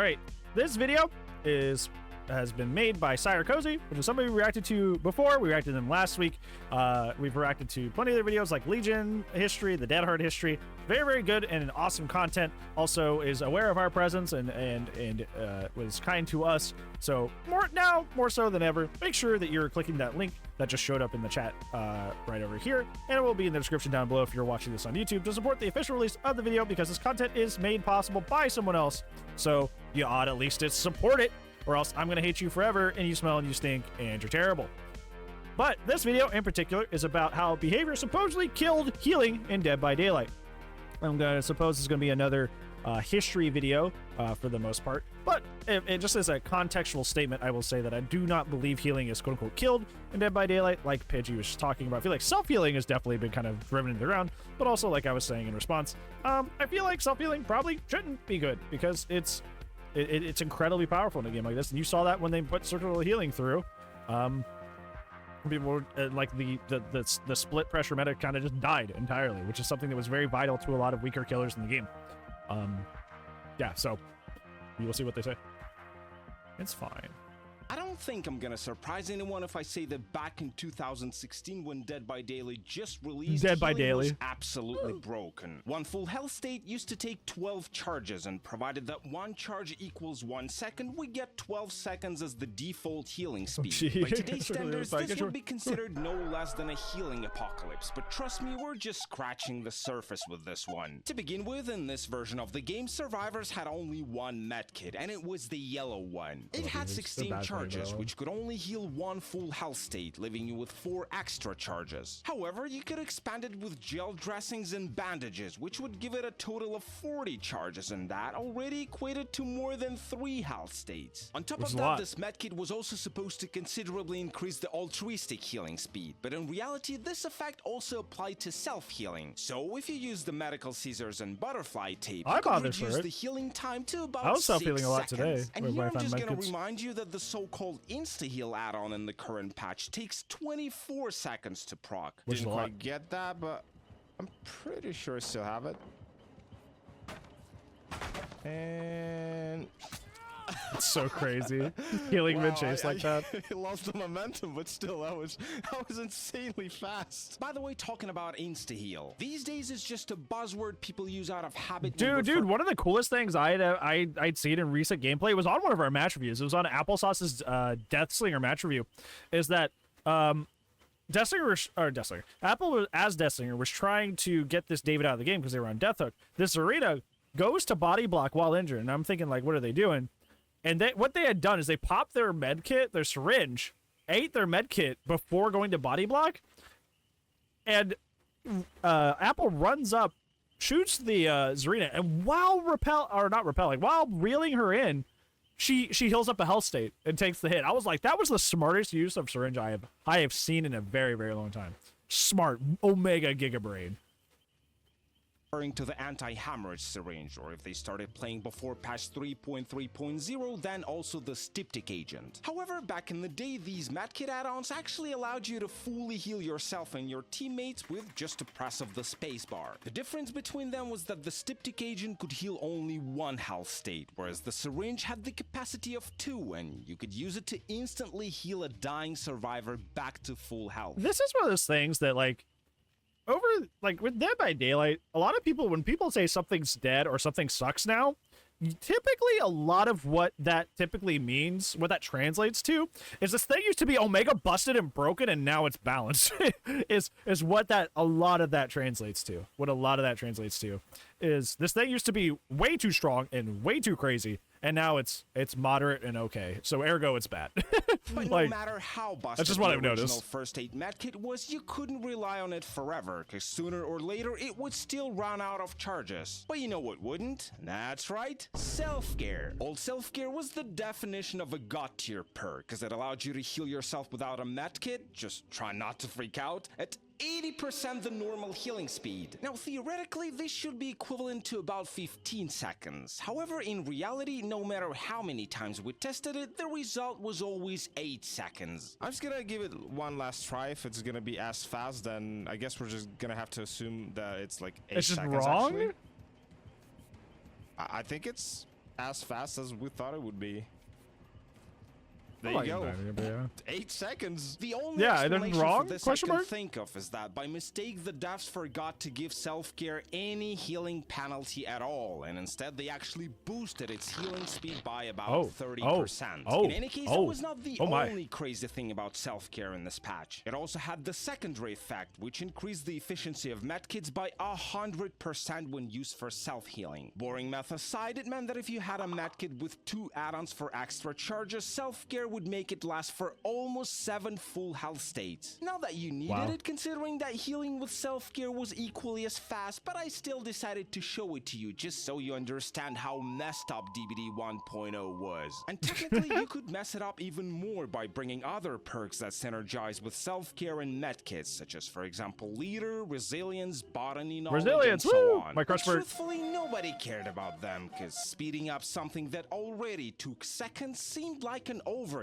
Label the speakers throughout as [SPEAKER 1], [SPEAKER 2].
[SPEAKER 1] All right, this video has been made by SireKozy, which is somebody we reacted to before. We reacted to them last week. We've reacted to plenty of their videos like Legion history, the Dead Hard history. Very, very good and awesome content. Also is aware of our presence and was kind to us. So more so than ever, make sure that you're clicking that link that just showed up in the chat right over here, and it will be in the description down below if you're watching this on YouTube to support the official release of the video, because this content is made possible by someone else. So you ought at least to support it, or else I'm gonna hate you forever, and you smell and you stink and you're terrible. But this video in particular is about how behavior supposedly killed healing in Dead by Daylight. I'm gonna suppose it's gonna be another history video for the most part, but it just as a contextual statement, I will say that I do not believe healing is quote-unquote killed in Dead by Daylight, like Pidgey was talking about. I feel like self-healing has definitely been kind of driven into the ground, but also, like I was saying in response, I feel like self-healing probably shouldn't be good, because it's incredibly powerful in a game like this, and you saw that when they put circular healing through. People were, like the split pressure meta kind of just died entirely, which is something that was very vital to a lot of weaker killers in the game. Yeah, so you will see what they say. It's fine.
[SPEAKER 2] I don't think I'm gonna surprise anyone if I say that back in 2016, when Dead by Daylight just released,
[SPEAKER 1] Dead by Daylight
[SPEAKER 2] was absolutely broken. One full health state used to take 12 charges, and provided that one charge equals 1 second, we get 12 seconds as the default healing speed. By today's standards, this would be considered no less than a healing apocalypse, but trust me, we're just scratching the surface with this one. To begin with, in this version of the game, survivors had only one medkit, and it was the yellow one. It had 16 charges, which could only heal one full health state, leaving you with 4 extra charges. However, you could expand it with gel dressings and bandages, which would give it a total of 40 charges, and that already equated to more than 3 health states. On top of that, this medkit was also supposed to considerably increase the altruistic healing speed, but in reality, this effect also applied to self-healing. So if you use the medical scissors and butterfly tape, you could reduce the healing time to about 6 seconds.
[SPEAKER 1] I was self-healing a lot today.
[SPEAKER 2] And here I'm just gonna remind you that the so-called insta-heal add-on in the current patch takes 24 seconds to proc.
[SPEAKER 3] Didn't quite get that, but I'm pretty sure I still have it. And
[SPEAKER 1] it's so crazy. Healing mid-chase like that.
[SPEAKER 3] It lost the momentum, but still, that was insanely fast.
[SPEAKER 2] By the way, talking about insta-heal, these days it's just a buzzword people use out of habit.
[SPEAKER 1] Dude, one of the coolest things I'd seen in recent gameplay was on one of our match reviews. It was on Applesauce's Deathslinger match review. Is that Apple as Deathslinger was trying to get this David out of the game because they were on Death Hook. This Zarina goes to body block while injured, and I'm thinking, like, what are they doing? And what they had done is they popped their med kit, their syringe, ate their med kit before going to body block, and Apple runs up, shoots the Zarina, and while while reeling her in, she heals up a health state and takes the hit. I was like, that was the smartest use of syringe I have seen in a very, very long time. Smart, Omega Gigabrain.
[SPEAKER 2] Referring to the anti-hemorrhage syringe, or if they started playing before patch 3.3.0, then also the styptic agent. However, back in the day, these medkit add-ons actually allowed you to fully heal yourself and your teammates with just a press of the spacebar. The difference between them was that the styptic agent could heal only 1 health state, whereas the syringe had the capacity of 2, and you could use it to instantly heal a dying survivor back to full health.
[SPEAKER 1] This is one of those things that, like, with Dead by Daylight, a lot of people, when people say something's dead or something sucks now, typically a lot of what that typically means, what that translates to, is this thing used to be Omega busted and broken and now it's balanced. is what a lot of that translates to. What a lot of that translates to is this thing used to be way too strong and way too crazy, and now it's moderate and okay. So ergo, it's bad.
[SPEAKER 2] But no matter how busted
[SPEAKER 1] that's just what I've
[SPEAKER 2] the original
[SPEAKER 1] noticed.
[SPEAKER 2] first aid medkit was, you couldn't rely on it forever, because sooner or later it would still run out of charges. But you know what wouldn't? That's right, self-care. Old self-care was the definition of a god tier perk, because it allowed you to heal yourself without a medkit, just try not to freak out, at 80% the normal healing speed. Now, theoretically, this should be equivalent to about 15 seconds. However, in reality, no matter how many times we tested it, the result was always 8 seconds.
[SPEAKER 3] I'm just gonna give it one last try. If it's gonna be as fast, then I guess we're just gonna have to assume that it's like 8 seconds.
[SPEAKER 1] It's just wrong?
[SPEAKER 3] Actually. I think it's as fast as we thought it would be. There
[SPEAKER 1] I
[SPEAKER 3] you
[SPEAKER 1] like
[SPEAKER 3] go.
[SPEAKER 1] it, but yeah.
[SPEAKER 3] 8 seconds.
[SPEAKER 2] The only
[SPEAKER 1] Yeah, and then
[SPEAKER 2] explanation
[SPEAKER 1] wrong?
[SPEAKER 2] for this
[SPEAKER 1] Question
[SPEAKER 2] I can
[SPEAKER 1] mark?
[SPEAKER 2] think of is that by mistake the devs forgot to give self-care any healing penalty at all, and instead they actually boosted its healing speed by about 30%. In any case, it was not the only crazy thing about self-care in this patch. It also had the secondary effect, which increased the efficiency of medkits by 100% when used for self-healing. Boring math aside, it meant that if you had a medkit with 2 add-ons for extra charges, self-care would make it last for almost 7 full health states. Not that you needed it, considering that healing with self-care was equally as fast, but I still decided to show it to you just so you understand how messed up DBD 1.0 was. And technically you could mess it up even more by bringing other perks that synergize with self-care and medkits, such as for example leader, resilience, botany knowledge, and so on.
[SPEAKER 1] My crush
[SPEAKER 2] But
[SPEAKER 1] word.
[SPEAKER 2] truthfully, nobody cared about them, because speeding up something that already took seconds seemed like an overkill.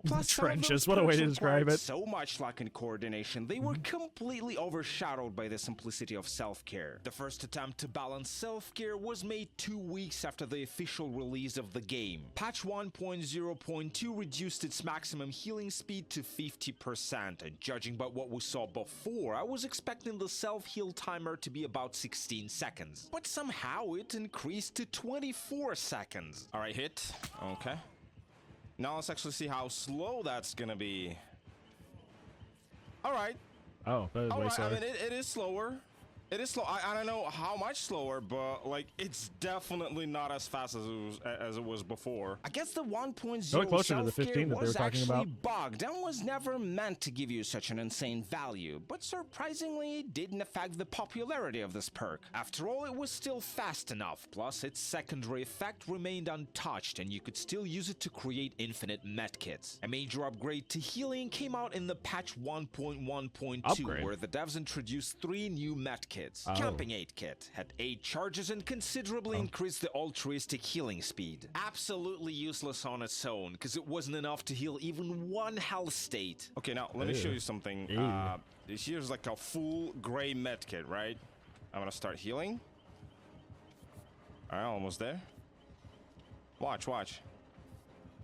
[SPEAKER 2] Plus,
[SPEAKER 1] Trenches, what a way to describe it.
[SPEAKER 2] So much lack in coordination, they were completely overshadowed by the simplicity of self-care. The first attempt to balance self-care was made 2 weeks after the official release of the game. Patch 1.0.2 reduced its maximum healing speed to 50%, and judging by what we saw before, I was expecting the self-heal timer to be about 16 seconds. But somehow it increased to 24 seconds.
[SPEAKER 3] Alright, hit. Okay. Now let's actually see how slow that's gonna be. Alright.
[SPEAKER 1] Oh, that is way slower.
[SPEAKER 3] I mean, it is slower. It is slow. I don't know how much slower, but like it's definitely not as fast as it was before.
[SPEAKER 2] I guess the 1.0
[SPEAKER 1] Going closer to the
[SPEAKER 2] self-care
[SPEAKER 1] 15 that they were
[SPEAKER 2] was
[SPEAKER 1] talking
[SPEAKER 2] actually
[SPEAKER 1] about.
[SPEAKER 2] bugged and was never meant to give you such an insane value, but surprisingly it didn't affect the popularity of this perk. After all, it was still fast enough, plus its secondary effect remained untouched and you could still use it to create infinite medkits. A major upgrade to healing came out in the patch 1.1.2 where the devs introduced 3 new medkits. Camping 8 kit had 8 charges and considerably increased the altruistic healing speed. Absolutely useless on its own, because it wasn't enough to heal even 1 health state.
[SPEAKER 3] Okay, now let me show you something. Here's like a full gray medkit, right? I'm gonna start healing. Alright, almost there. Watch, watch.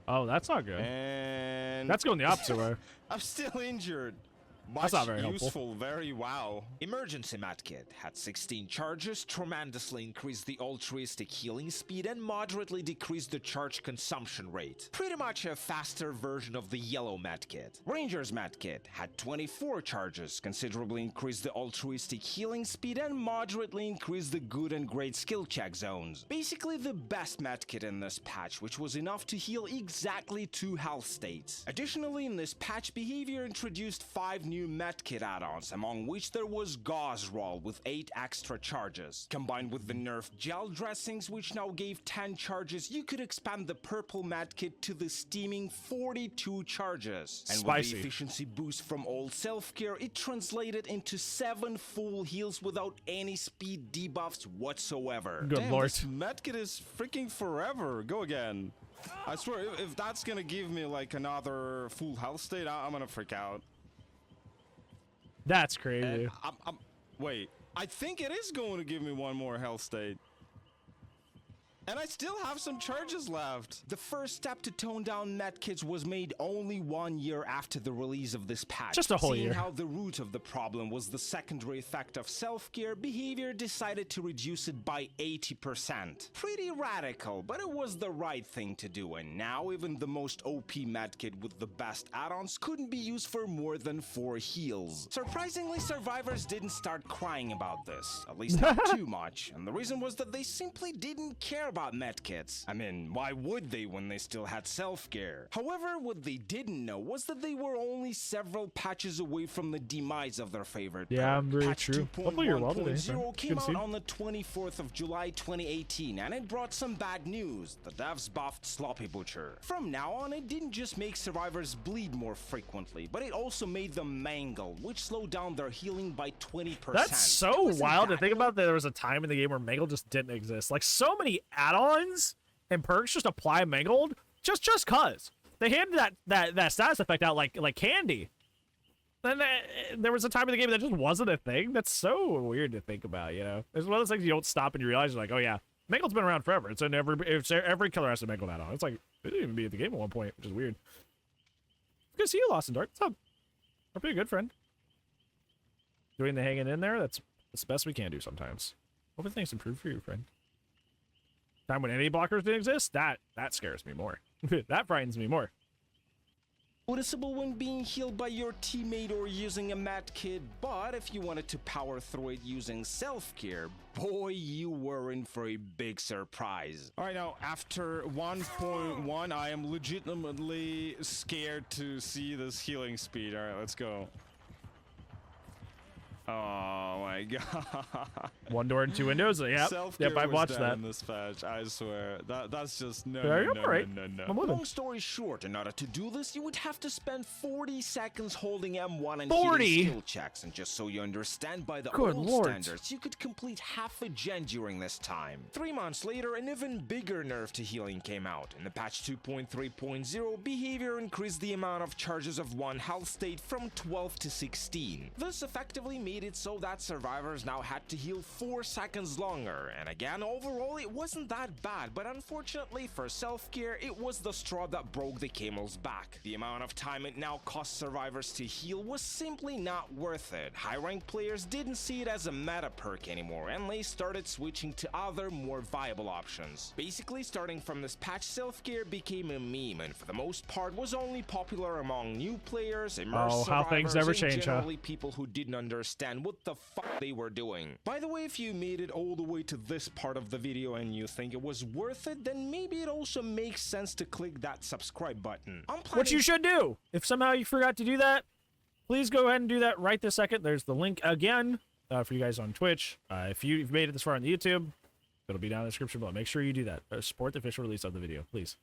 [SPEAKER 1] Oh, that's not good.
[SPEAKER 3] And
[SPEAKER 1] That's going the opposite way.
[SPEAKER 3] I'm still injured.
[SPEAKER 1] That's not very helpful.
[SPEAKER 3] Useful, very wow.
[SPEAKER 2] Emergency medkit had 16 charges, tremendously increased the altruistic healing speed and moderately decreased the charge consumption rate. Pretty much a faster version of the yellow medkit. Ranger's medkit had 24 charges, considerably increased the altruistic healing speed and moderately increased the good and great skill check zones. Basically the best medkit in this patch, which was enough to heal exactly 2 health states. Additionally, in this patch, Behavior introduced 5 new medkit add-ons, among which there was Gauze Roll with 8 extra charges. Combined with the nerfed gel dressings, which now gave 10 charges, you could expand the purple medkit to the steaming 42 charges. And with the efficiency boost from old self-care, it translated into 7 full heals without any speed debuffs whatsoever.
[SPEAKER 3] Damn, this medkit is freaking forever. Go again. I swear, if that's gonna give me like another full health state, I'm gonna freak out.
[SPEAKER 1] That's crazy.
[SPEAKER 3] Wait, I think it is going to give me 1 more health state. And I still have some charges left.
[SPEAKER 2] The first step to tone down medkits was made only 1 year after the release of this patch.
[SPEAKER 1] Just a whole year.
[SPEAKER 2] Seeing how the root of the problem was the secondary effect of self-care, Behavior decided to reduce it by 80%. Pretty radical, but it was the right thing to do, and now even the most OP medkit with the best add-ons couldn't be used for more than 4 heals. Surprisingly, survivors didn't start crying about this, at least not too much, and the reason was that they simply didn't care about medkits. I mean, why would they when they still had self-care? However, what they didn't know was that they were only several patches away from the demise of their favorite perk.
[SPEAKER 1] Very
[SPEAKER 2] Patch
[SPEAKER 1] true. Hopefully you're well today.
[SPEAKER 2] 2.1.0 came out on the 24th of July 2018, and it brought some bad news. The devs buffed Sloppy Butcher. From now on, it didn't just make survivors bleed more frequently, but it also made them mangle, which slowed down their healing by 20%.
[SPEAKER 1] That's so wild to think about that there was a time in the game where mangle just didn't exist. Like, so many add-ons and perks just apply mangled just cause they handed that status effect out like candy. Then there was a time in the game that just wasn't a thing. That's so weird to think about, you know. It's one of those things you don't stop and you realize, you're like, oh yeah, Mangle's been around forever. It's every killer has to Mangle that on. It's like, it didn't even be at the game at one point, which is weird. Good to see you, Lost in Dark. What's up? Our pretty good friend. Doing the hanging in there, that's the best we can do sometimes. Hope things improve for you, friend. Time when any blockers didn't exist, that scares me more. That frightens me more.
[SPEAKER 2] Noticeable when being healed by your teammate or using a med kit, but if you wanted to power through it using self-care, boy, you were in for a big surprise.
[SPEAKER 3] All right, now, after 1.1, I am legitimately scared to see this healing speed. All right, let's go. Oh my god.
[SPEAKER 1] One door and two windows. Yep, I've watched that.
[SPEAKER 3] In this patch, I swear. That's just no.
[SPEAKER 2] Long story short, in order to do this, you would have to spend 40 seconds holding M1 and
[SPEAKER 1] 40?
[SPEAKER 2] hitting skill checks. And just so you understand, by the old standards, you could complete half a gen during this time. 3 months later, an even bigger nerf to healing came out. In the patch 2.3.0, behavior increased the amount of charges of one health state from 12 to 16. This effectively made it so that survivors now had to heal 4 seconds longer, and again, overall it wasn't that bad, but unfortunately for self-care, it was the straw that broke the camel's back. The amount of time it now cost survivors to heal was simply not worth it. High-ranked players didn't see it as a meta perk anymore, and they started switching to other, more viable options. Basically, starting from this patch, self-care became a meme, and for the most part was only popular among new players, immersed
[SPEAKER 1] how things never change,
[SPEAKER 2] and generally people who didn't understand what the fuck they were doing. By the way, if you made it all the way to this part of the video and you think it was worth it, then maybe it also makes sense to click that subscribe button.
[SPEAKER 1] What you should do. If somehow you forgot to do that, please go ahead and do that right this second. There's the link again for you guys on Twitch. If you've made it this far on the YouTube, it'll be down in the description below. Make sure you do that. Support the official release of the video, please.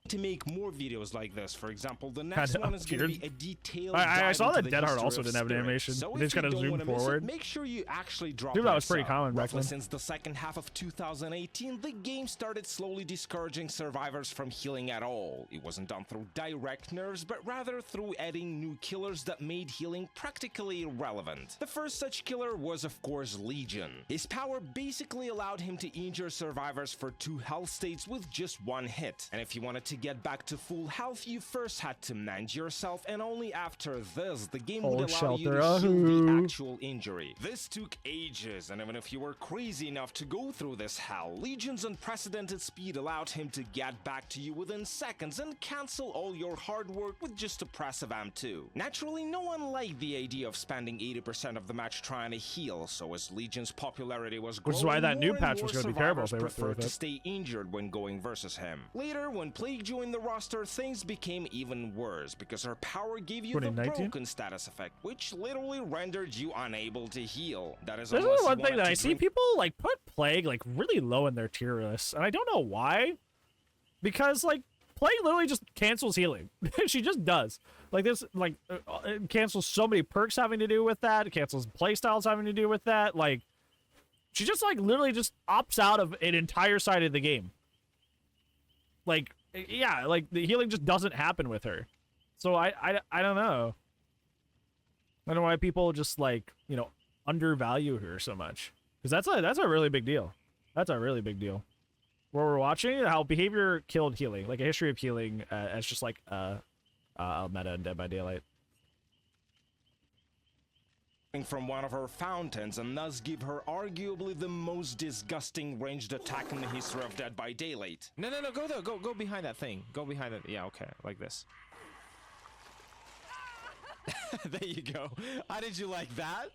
[SPEAKER 2] To make more videos like this, for example, the next one is going to be a detailed
[SPEAKER 1] I saw that
[SPEAKER 2] dive into
[SPEAKER 1] Dead
[SPEAKER 2] the
[SPEAKER 1] Heart
[SPEAKER 2] history
[SPEAKER 1] also
[SPEAKER 2] of
[SPEAKER 1] didn't have an
[SPEAKER 2] Spirit.
[SPEAKER 1] animation.
[SPEAKER 2] So
[SPEAKER 1] They just
[SPEAKER 2] if
[SPEAKER 1] kind
[SPEAKER 2] you
[SPEAKER 1] of
[SPEAKER 2] don't
[SPEAKER 1] zoomed
[SPEAKER 2] wanna miss it,
[SPEAKER 1] forward.
[SPEAKER 2] make sure you actually drop
[SPEAKER 1] Dude, that was
[SPEAKER 2] a
[SPEAKER 1] pretty
[SPEAKER 2] sub.
[SPEAKER 1] common back
[SPEAKER 2] Roughly
[SPEAKER 1] then.
[SPEAKER 2] since the second half of 2018, the game started slowly discouraging survivors from healing at all. It wasn't done through direct nerfs, but rather through adding new killers that made healing practically irrelevant. The first such killer was, of course, Legion. His power basically allowed him to injure survivors for 2 health states with just 1 hit. And if you wanted to get back to full health, you first had to mend yourself, and only after this, the game would allow you to heal the actual injury. This took ages, and even if you were crazy enough to go through this hell, Legion's unprecedented speed allowed him to get back to you within seconds and cancel all your hard work with just a press of M2. Naturally, no one liked the idea of spending 80% of the match trying to heal, so as Legion's popularity was growing,
[SPEAKER 1] which is why that new
[SPEAKER 2] more
[SPEAKER 1] patch
[SPEAKER 2] and
[SPEAKER 1] was
[SPEAKER 2] more
[SPEAKER 1] going to be terrible if they
[SPEAKER 2] survivors
[SPEAKER 1] were through
[SPEAKER 2] preferred
[SPEAKER 1] with
[SPEAKER 2] to
[SPEAKER 1] it.
[SPEAKER 2] stay injured when going versus him. Later, when Plague joined the roster, things became even worse because her power gave you the
[SPEAKER 1] 2019?
[SPEAKER 2] broken status effect, which literally rendered you unable to heal. That is
[SPEAKER 1] There's
[SPEAKER 2] unless
[SPEAKER 1] only one
[SPEAKER 2] you
[SPEAKER 1] thing
[SPEAKER 2] wanted
[SPEAKER 1] that
[SPEAKER 2] to
[SPEAKER 1] I see
[SPEAKER 2] drink
[SPEAKER 1] people like put Plague like really low in their tier list, and I don't know why. Because like Plague literally just cancels healing. She just does. Like this, like it cancels so many perks having to do with that. It cancels playstyles having to do with that. Like she just like literally just opts out of an entire side of the game. Like yeah, like the healing just doesn't happen with her. So I don't know. I don't know why people just like, you know, undervalue her so much. Because that's a really big deal. That's a really big deal. Where we're watching how behavior killed healing, like a history of healing as just like meta in Dead by Daylight.
[SPEAKER 2] from one of her fountains and thus give her arguably the most disgusting ranged attack in the history of Dead by Daylight.
[SPEAKER 4] No, go there. Go behind that thing. Go behind it. Yeah, okay, like this. There you go. How did you like that?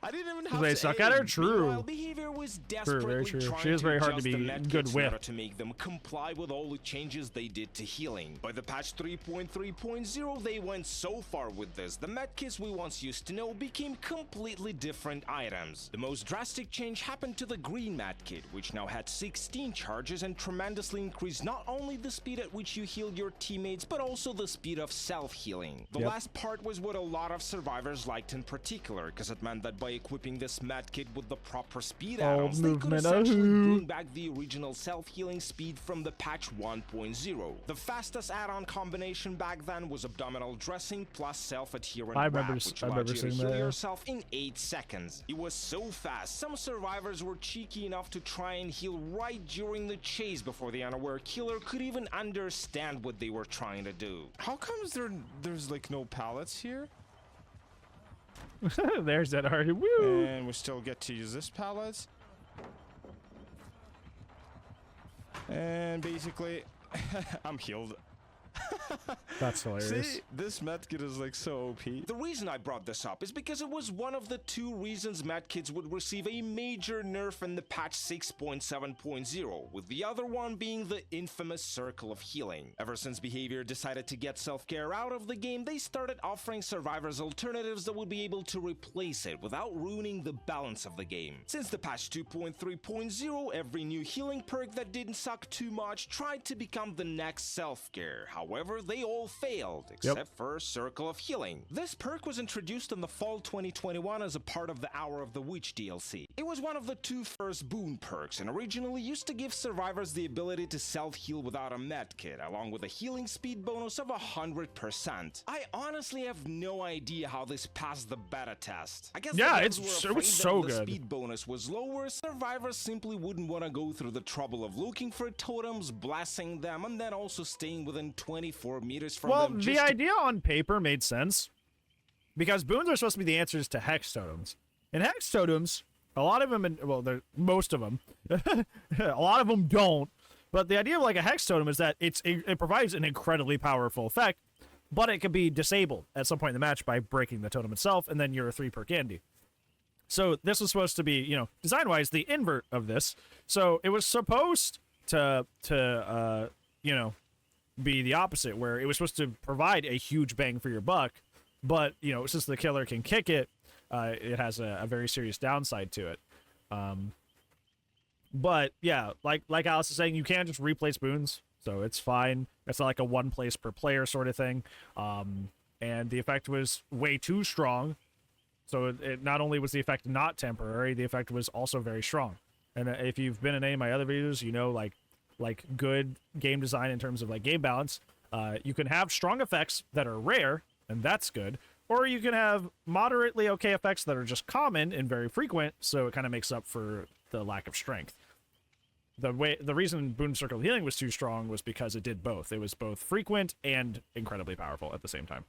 [SPEAKER 4] I didn't even have
[SPEAKER 1] they
[SPEAKER 4] to
[SPEAKER 1] suck
[SPEAKER 4] aim.
[SPEAKER 1] at her? True.
[SPEAKER 2] Meanwhile, behavior was desperately
[SPEAKER 1] very true.
[SPEAKER 2] trying
[SPEAKER 1] She is very
[SPEAKER 2] to
[SPEAKER 1] hard to
[SPEAKER 2] adjust
[SPEAKER 1] be
[SPEAKER 2] the medkits
[SPEAKER 1] good
[SPEAKER 2] in
[SPEAKER 1] with.
[SPEAKER 2] order to make them comply with all the changes they did to healing. By the patch 3.3.0, they went so far with this. The medkits we once used to know became completely different items. The most drastic change happened to the green medkit, which now had 16 charges and tremendously increased not only the speed at which you healed your teammates, but also the speed of self-healing. The last part was what a lot of survivors liked in particular, because it meant that by equipping this medkit with the proper speed add-ons, they could essentially bring back the original self-healing speed from the patch 1.0. The fastest add-on combination back then was abdominal dressing plus self-adherent wrap, which allowed you to heal yourself in 8 seconds. It was so fast, some survivors were cheeky enough to try and heal right during the chase before the unaware killer could even understand what they were trying to do.
[SPEAKER 3] How comes there's like no pallets here?
[SPEAKER 1] There's that already. Woo!
[SPEAKER 3] And we still get to use this pallet. And basically, I'm healed.
[SPEAKER 1] That's hilarious.
[SPEAKER 3] See, this medkit is like so OP.
[SPEAKER 2] The reason I brought this up is because it was one of the 2 reasons medkits would receive a major nerf in the patch 6.7.0, with the other one being the infamous Circle of Healing. Ever since BHVR decided to get self-care out of the game, they started offering survivors alternatives that would be able to replace it without ruining the balance of the game. Since the patch 2.3.0, every new healing perk that didn't suck too much tried to become the next self-care. However, they all failed, except for Circle of Healing. This perk was introduced in the fall 2021 as a part of the Hour of the Witch DLC. It was one of the 2 first boon perks, and originally used to give survivors the ability to self-heal without a medkit, along with a healing speed bonus of 100%. I honestly have no idea how this passed the beta test. I guess
[SPEAKER 1] it was so good.
[SPEAKER 2] The speed bonus was lower, survivors simply wouldn't want to go through the trouble of looking for totems, blasting them, and then also staying within 24 meters from them.
[SPEAKER 1] Well, the idea on paper made sense because boons are supposed to be the answers to hex totems. And hex totems, a lot of them, most of them, a lot of them don't. But the idea of like a hex totem is that it provides an incredibly powerful effect, but it can be disabled at some point in the match by breaking the totem itself, and then you're a 3 per candy. So this was supposed to be, design-wise, the invert of this. So it was supposed to be the opposite, where it was supposed to provide a huge bang for your buck, but since the killer can kick it, it has a very serious downside to it. But yeah, like Alice is saying, you can just replace boons, so it's fine. It's not like a 1 place per player sort of thing. And the effect was way too strong, so it not only was the effect not temporary, the effect was also very strong. And if you've been in any of my other videos, like good game design in terms of like game balance, you can have strong effects that are rare, and that's good, or you can have moderately okay effects that are just common and very frequent, so it kind of makes up for the lack of strength. The reason Boon Circle Healing was too strong was because it did both. It was both frequent and incredibly powerful at the same time.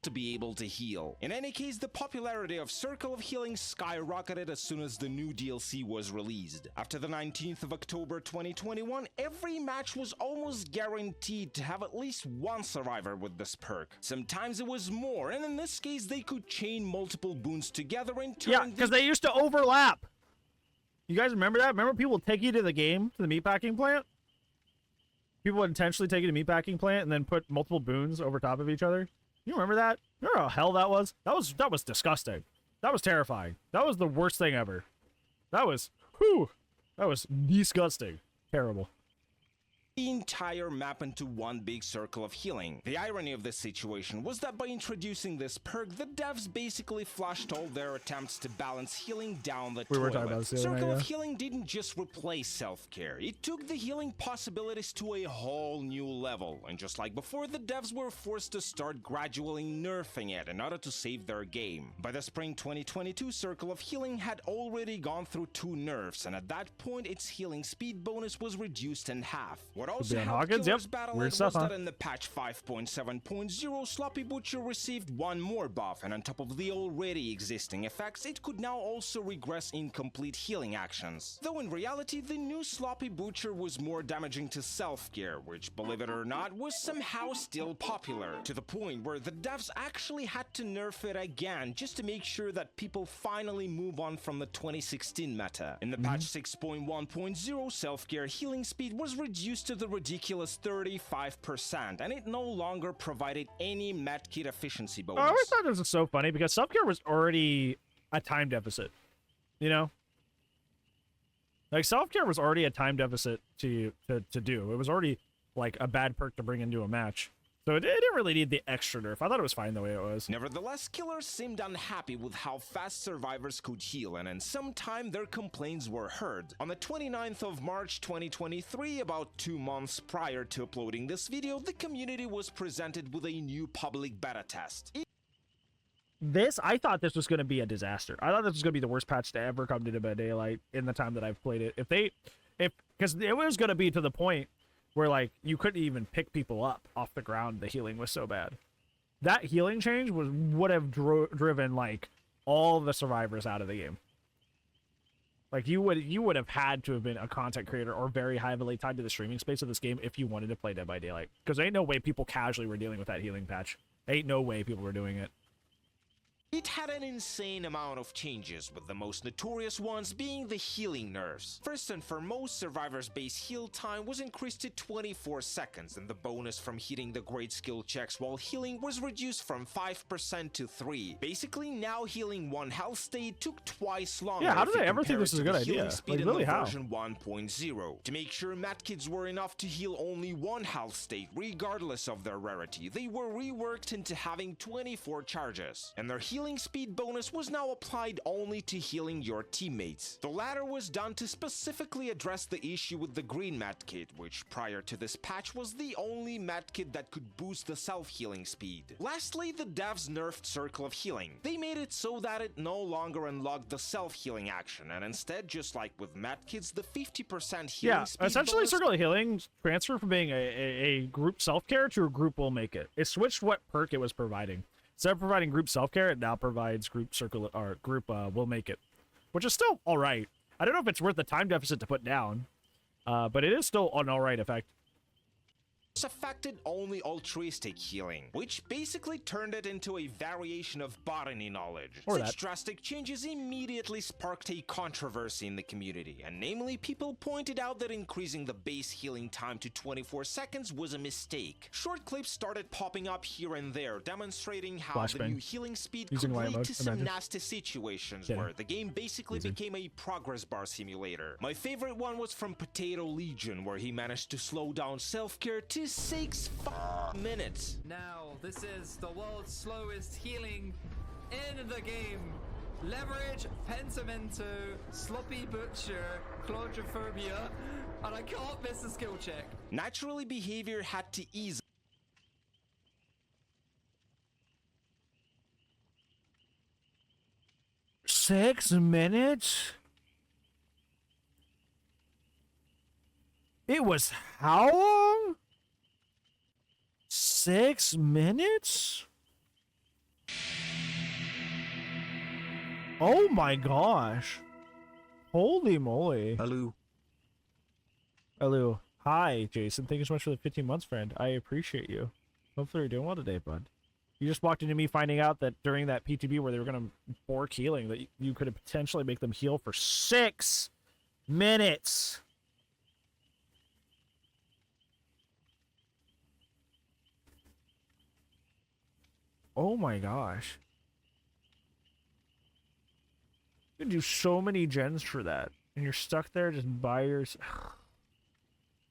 [SPEAKER 2] To be able to heal. In any case, the popularity of Circle of Healing skyrocketed as soon as the new DLC was released. After the 19th of October 2021, every match was almost guaranteed to have at least one survivor with this perk. Sometimes it was more, and in this case, they could chain multiple boons together and turn.
[SPEAKER 1] Yeah, because they used to overlap. You guys remember that? Remember people would take you to the game, to the meatpacking plant? People would intentionally take you to meatpacking plant and then put multiple boons over top of each other. You remember that? Remember how hell that was? That was disgusting. That was terrifying. That was the worst thing ever. That was disgusting. Terrible.
[SPEAKER 2] The entire map into one big circle of healing. The irony of this situation was that by introducing this perk, the devs basically flushed all their attempts to balance healing down the toilet.
[SPEAKER 1] Were talking about this
[SPEAKER 2] Circle of Healing didn't just replace self-care, it took the healing possibilities to a whole new level, and just like before, the devs were forced to start gradually nerfing it in order to save their game. By the spring 2022, Circle of Healing had already gone through 2 nerfs, and at that point, its healing speed bonus was reduced in half. What also helped Killer's battle was that in the patch 5.7.0, Sloppy Butcher received one more buff, and on top of the already existing effects, it could now also regress incomplete healing actions. Though in reality, the new Sloppy Butcher was more damaging to self-care, which, believe it or not, was somehow still popular, to the point where the devs actually had to nerf it again just to make sure that people finally move on from the 2016 meta. In the patch 6.1.0, self-care healing speed was reduced to the ridiculous 35%, and it no longer provided any medkit efficiency bonus.
[SPEAKER 1] I always thought this was so funny because self-care was already a time deficit, you know? Like, self-care was already a time deficit to do. It was already, like, a bad perk to bring into a match. So it didn't really need the extra nerf. I thought it was fine the way it was.
[SPEAKER 2] Nevertheless, killers seemed unhappy with how fast survivors could heal, and in some time their complaints were heard. On the 29th of March 2023, about 2 months prior to uploading this video, the community was presented with a new public beta test.
[SPEAKER 1] I thought this was going to be a disaster. I thought this was going to be the worst patch to ever come to Dead by Daylight in the time that I've played it. Because it was going to be to the point where, like, you couldn't even pick people up off the ground. The healing was so bad. That healing change would have driven, like, all the survivors out of the game. Like, you would have had to have been a content creator or very heavily tied to the streaming space of this game if you wanted to play Dead by Daylight. Because ain't no way people casually were dealing with that healing patch. Ain't no way people were doing it.
[SPEAKER 2] It had an insane amount of changes, with the most notorious ones being the healing nerfs. First and foremost, Survivor's base heal time was increased to 24 seconds, and the bonus from hitting the great skill checks while healing was reduced from 5% to 3%. Basically, now healing 1 health state took twice longer.
[SPEAKER 1] Yeah, how did I ever think this is a good idea? Like, really, how?
[SPEAKER 2] Version 1.0. To make sure medkits were enough to heal only 1 health state, regardless of their rarity, they were reworked into having 24 charges, and their healing speed bonus was now applied only to healing your teammates. The latter was done to specifically address the issue with the green medkit, which prior to this patch was the only medkit that could boost the self-healing speed. Lastly, the devs nerfed Circle of Healing. They made it so that it no longer unlocked the self-healing action, and instead, just like with medkits, the 50% healing speed
[SPEAKER 1] essentially
[SPEAKER 2] bonus
[SPEAKER 1] Circle of Healing transferred from being a group self-care to a group will make it. It switched what perk it was providing. Instead of providing group self-care, it now provides group circle or group will make it, which is still all right. I don't know if it's worth the time deficit to put down, but it is still an all right effect.
[SPEAKER 2] affected only altruistic healing, which basically turned it into a variation of botany knowledge. Such drastic changes immediately sparked a controversy in the community, and namely people pointed out that increasing the base healing time to 24 seconds was a mistake. Short clips started popping up here and there, demonstrating how the new healing speed could lead to some nasty situations where the game basically became a progress bar simulator. My favorite one was from Potato Legion, where he managed to slow down self-care to 6 minutes.
[SPEAKER 5] Now, this is the world's slowest healing in the game. Leverage, Pensamento, Sloppy Butcher, Claustrophobia, and I can't miss a skill check.
[SPEAKER 2] Naturally, behavior had to ease.
[SPEAKER 1] Six minutes? It was how long? 6 minutes? Oh my gosh. Holy moly.
[SPEAKER 6] Hello.
[SPEAKER 1] Hello. Hi, Jason. Thank you so much for the 15 months, friend. I appreciate you. Hopefully you're doing well today, bud. You just walked into me finding out that during that PTB where they were going to bork healing, that you could potentially make them heal for 6 minutes. Oh my gosh. You can do so many gens for that. And you're stuck there just by yourself.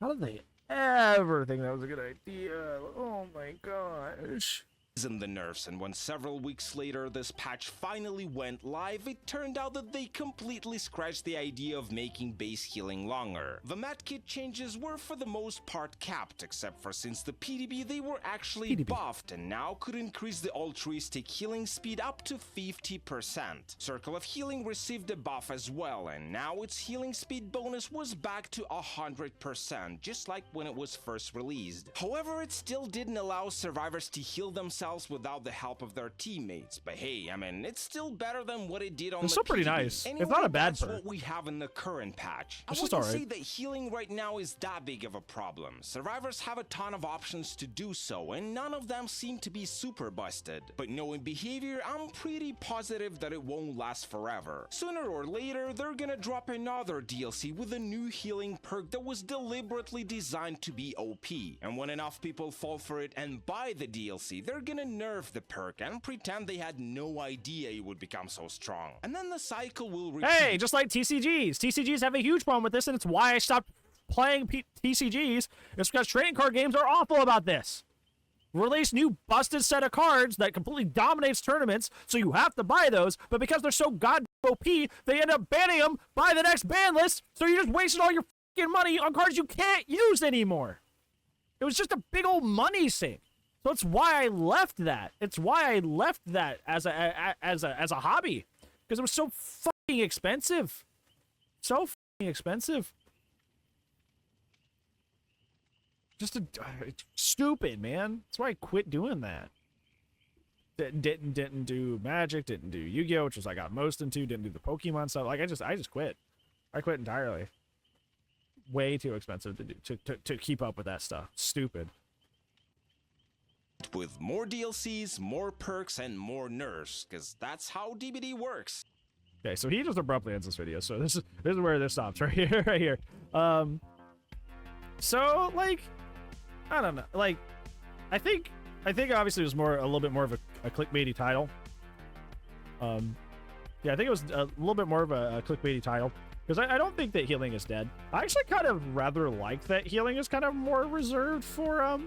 [SPEAKER 1] How did they ever think that was a good idea? Oh my gosh.
[SPEAKER 2] In the nerfs, and when several weeks later this patch finally went live, it turned out that they completely scratched the idea of making base healing longer. The medkit changes were for the most part capped, except for since the PDB they were actually buffed and now could increase the altruistic healing speed up to 50%. Circle of Healing received a buff as well, and now its healing speed bonus was back to 100%, just like when it was first released. However, it still didn't allow survivors to heal themselves without the help of their teammates, but hey, I mean, it's still better than what it did on the
[SPEAKER 1] still pretty
[SPEAKER 2] PDB.
[SPEAKER 1] nice.
[SPEAKER 2] Anyway,
[SPEAKER 1] it's not a bad
[SPEAKER 2] that's
[SPEAKER 1] perk.
[SPEAKER 2] what we have in the current patch.
[SPEAKER 1] It's
[SPEAKER 2] I
[SPEAKER 1] just
[SPEAKER 2] wouldn't
[SPEAKER 1] alright.
[SPEAKER 2] say that healing right now is that big of a problem. Survivors have a ton of options to do so, and none of them seem to be super busted. But knowing behavior, I'm pretty positive that it won't last forever. Sooner or later, they're gonna drop another DLC with a new healing perk that was deliberately designed to be OP. And when enough people fall for it and buy the DLC, they're gonna nerf the perk and pretend they had no idea it would become so strong. And then the cycle will repeat.
[SPEAKER 1] Hey, just like TCGs. TCGs have a huge problem with this, and it's why I stopped playing TCGs. It's because trading card games are awful about this. release new busted set of cards that completely dominates tournaments, so you have to buy those, but because they're so goddamn OP, they end up banning them by the next ban list, so you're just wasting all your fucking money on cards you can't use anymore. It was just a big old money sink. So it's why I left that. It's why I left that as a hobby, because it was so fucking expensive. So fucking expensive. Just stupid, man. That's why I quit doing that. Didn't do Magic, didn't do Yu-Gi-Oh, which was I got most into, didn't do the Pokemon stuff. Like I just quit. I quit entirely. Way too expensive to do to keep up with that stuff. Stupid.
[SPEAKER 2] With more DLCs, more perks, and more nerfs, because that's how DBD works.
[SPEAKER 1] Okay, so he just abruptly ends this video. So this is where this stops right here, right here. So like, I don't know. Like, I think obviously it was a little bit more of a clickbaity title. Yeah, I think it was a little bit more of a clickbaity title. Because I don't think that healing is dead. I actually kind of rather like that healing is kind of more reserved for, I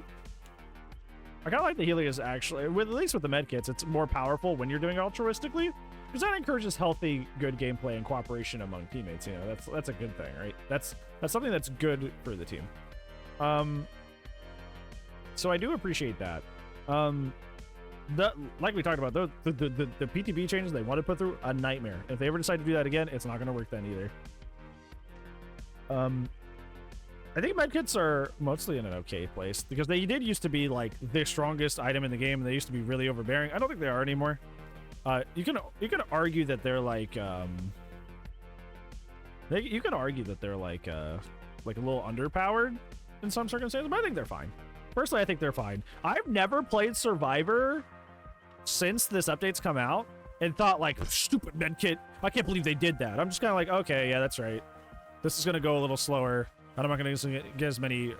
[SPEAKER 1] kind of like the healing is actually, at least with the medkits, it's more powerful when you're doing it altruistically. Because that encourages healthy, good gameplay and cooperation among teammates. You know, that's a good thing, right? That's something that's good for the team. So I do appreciate that. Like we talked about, the PTB changes they want to put through, a nightmare. If they ever decide to do that again, it's not going to work then either. I think medkits are mostly in an okay place because they did used to be like the strongest item in the game, and they used to be really overbearing. I don't think they are anymore. You can argue that they're like you can argue that they're like a little underpowered in some circumstances, but I think they're fine. Personally, I think they're fine. I've never played Survivor since this update's come out and thought like, stupid medkit, I can't believe they did that. I'm just kind of like, okay, yeah, that's right. This is gonna go a little slower, and I'm not gonna get as many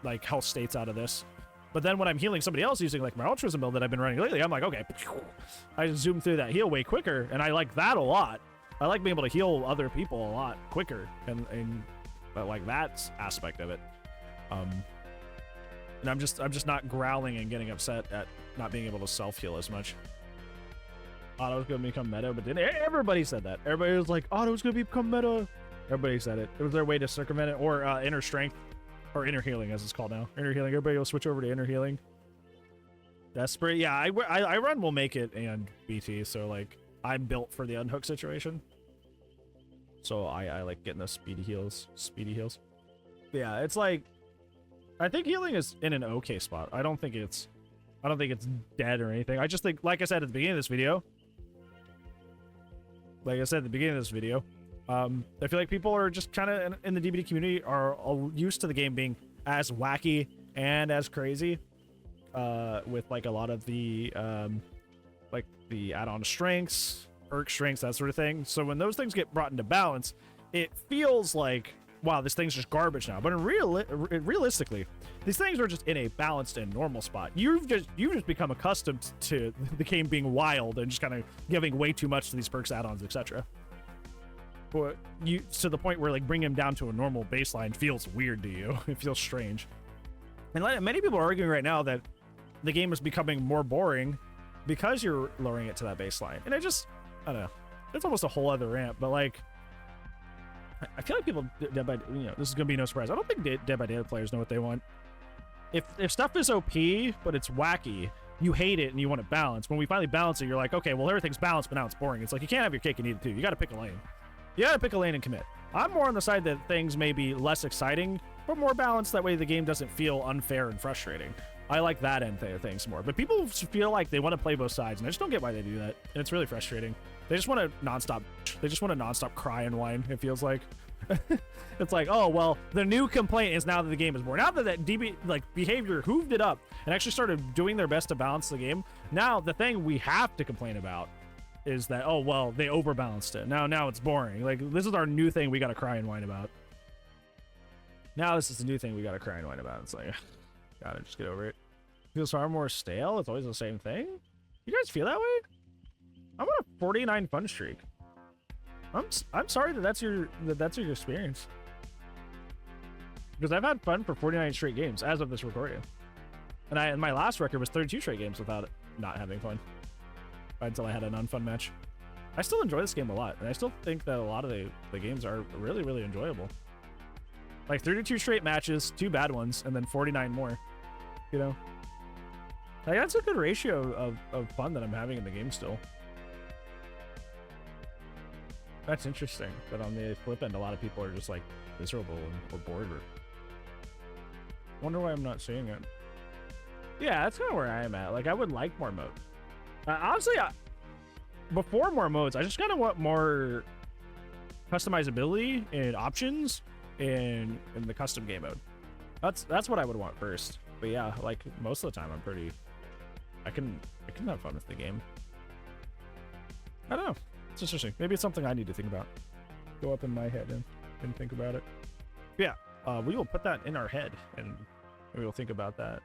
[SPEAKER 1] like health states out of this. But then when I'm healing somebody else using like my altruism build that I've been running lately, I'm like, okay, I just zoom through that heal way quicker, and I like that a lot. I like being able to heal other people a lot quicker, and like that aspect of it. And I'm just not growling and getting upset at not being able to self-heal as much. Auto's gonna become meta, but everybody said that. Everybody was like, Auto's gonna become meta. Everybody said it. It was their way to circumvent it, or inner strength, or inner healing as it's called now. Inner healing. Everybody will switch over to inner healing. Desperate. Yeah, I run will make it and BT, so like I'm built for the unhook situation. So I like getting those speedy heals. Yeah, it's like, I think healing is in an okay spot. I don't think it's dead or anything. I just think, like I said at the beginning of this video, I feel like people are just kind of in the DBD community are used to the game being as wacky and as crazy, with like a lot of the like the add-on strengths, perk strengths, that sort of thing. So when those things get brought into balance, it feels like, wow, this thing's just garbage now. But realistically, these things are just in a balanced and normal spot. You've just become accustomed to the game being wild and just kind of giving way too much to these perks, add-ons, etc. But you, to the point where like bringing them down to a normal baseline feels weird to you. It feels strange. And many people are arguing right now that the game is becoming more boring because you're lowering it to that baseline. And I don't know. It's almost a whole other rant, but like, I feel like people, Dead by, this is gonna be no surprise. I don't think Dead by Daylight players know what they want. If stuff is OP but it's wacky, you hate it and you want it balanced. When we finally balance it, you're like, okay, well everything's balanced, but now it's boring. It's like you can't have your cake and eat it too. You got to pick a lane. You got to pick a lane and commit. I'm more on the side that things may be less exciting, but more balanced. That way the game doesn't feel unfair and frustrating. I like that end of things more. But people feel like they want to play both sides, and I just don't get why they do that. And it's really frustrating. They just want to nonstop cry and whine, it feels like. It's like, oh, well, the new complaint is now that the game is boring. Now that DB like behavior hooved it up and actually started doing their best to balance the game, now the thing we have to complain about is that, oh, well, they overbalanced it. Now it's boring. Like, this is our new thing we got to cry and whine about. Now this is the new thing we got to cry and whine about. It's like, gotta just get over it. Feels far more stale. It's always the same thing. You guys feel that way? I'm on a 49 fun streak. I'm sorry that's your experience. Because I've had fun for 49 straight games as of this recording. And my last record was 32 straight games without not having fun. Until I had an unfun match. I still enjoy this game a lot, and I still think that a lot of the games are really, really enjoyable. Like 32 straight matches, 2 bad ones, and then 49 more. You know? Like, that's a good ratio of fun that I'm having in the game still. That's interesting. But on the flip end, a lot of people are just like miserable or bored. Or... Wonder why I'm not seeing it. Yeah, that's kind of where I am at. Like, I would like more modes. Honestly, before more modes, I just kind of want more customizability and options in the custom game mode. That's what I would want first. But yeah, like most of the time, I'm pretty. I can have fun with the game. I don't know. It's interesting. Maybe it's something I need to think about. Go up in my head and think about it. Yeah, we will put that in our head and we will think about that.